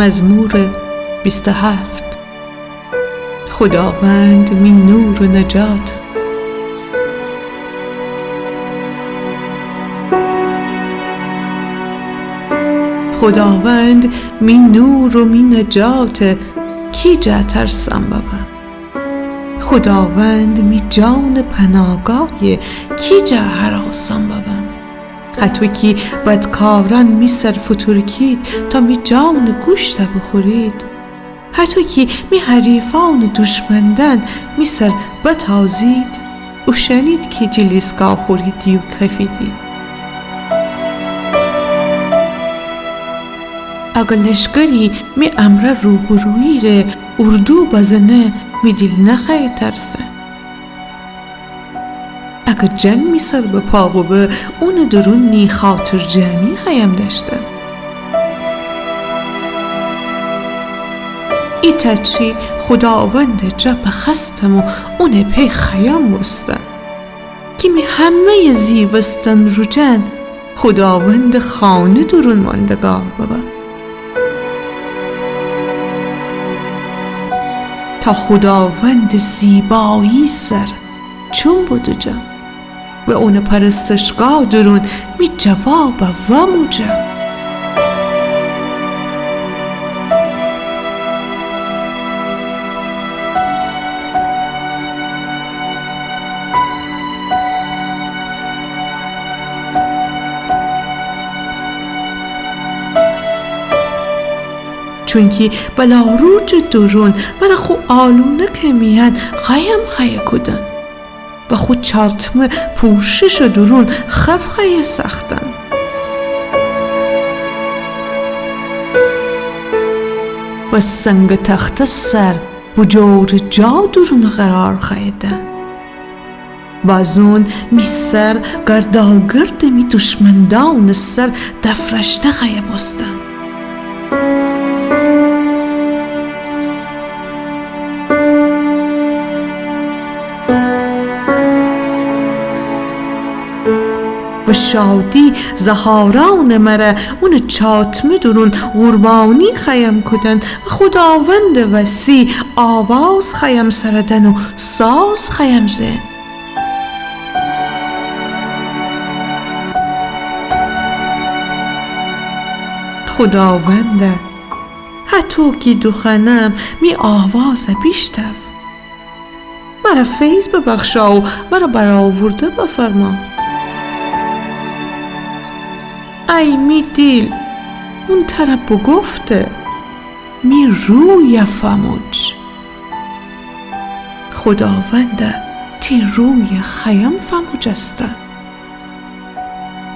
مزمور 27. خداوند می نور و نجات. خداوند می نور و می نجات، کی جا ترسم ببم. خداوند می جان پناهگاه، کی جا هراسم ببم. حتی که بدکاران می سر فترکید، تا می جان گوشت بخورید. حتی که می حریفان دشمندن می سر بتازید. او شنید که جلیسگاه خوریدی و کفیدی. اگه لشکری می امره روبرویی ره، اردو بزنه می دل نخواهی ترسه. اگه جنگ می سر به پا ببه، اون درون نی خاطر جمعی خواهیم داشته. ای تچی خداوند جا بخستم و اون پی خواهیم بستن. که می همه زیوستن رو جن، خداوند خانه درون ماندگار ببن. تا خداوند زیبایی سر چون بودو جا، و اون پرستشگاه درون می جواب و موجا. چونکی بلا روج درون برا خو آلونه که میهن خواهی کدن، و خود چالتمه پوشش درون خف خواهی سختن. و سنگ تخت سر بجور جا درون قرار خواهی دن. بازون می سر گرداگرد می دشمندان سر دفرشته خواهی بستن. و شادی زهاران مره اون چاتمه درون قربانی خیم کدن. و خداوند وسیع آواز خیم سردن و ساز خیم زن. خداونده حتی که دخنم می آواز بیشتف. مرا فیض ببخشا و مرا برآورده بفرما. ای می دیل اون طرف بگفته می روی فموج. خداونده تی روی خیم فموج است.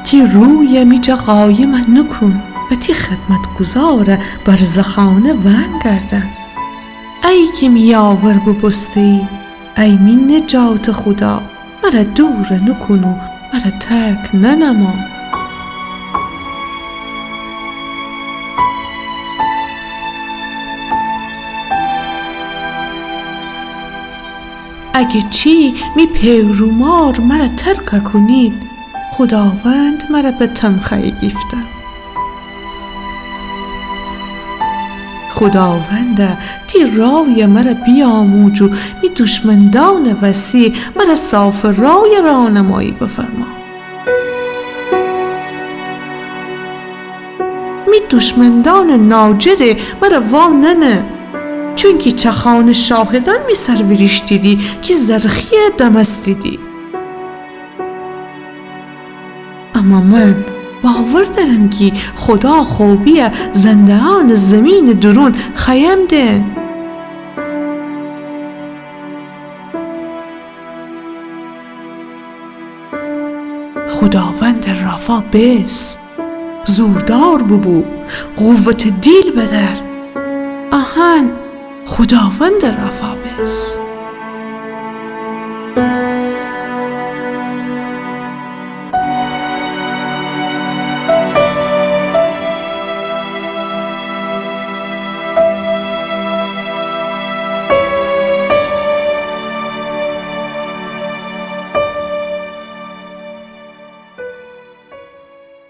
تی روی می جا قایم نکن، و تی خدمت گذاره بر زخانه ون گردن. ای که می آور ببستی، ای می نجات خدا، مرا دور نکن و مرا ترک ننما. اگه چی می پیرومار مرا ترک کنید، خداوند مرا به تنخواهی گیفته. خداونده تی رای مرا بیاموج و می دشمندان وسیع مرا صاف رای راهنمایی بفرما. می دشمندان ناجر مرا وا ننه، چونکی چخان شاهدان می سروریش دیدی که زرخی دمستیدی. اما من باور دارم که خدا خوبی زندهان زمین درون خیم دن. خداوند رفا بس، زوردار ببو، قوت دیل بدر. آهن خداوند رفا بس.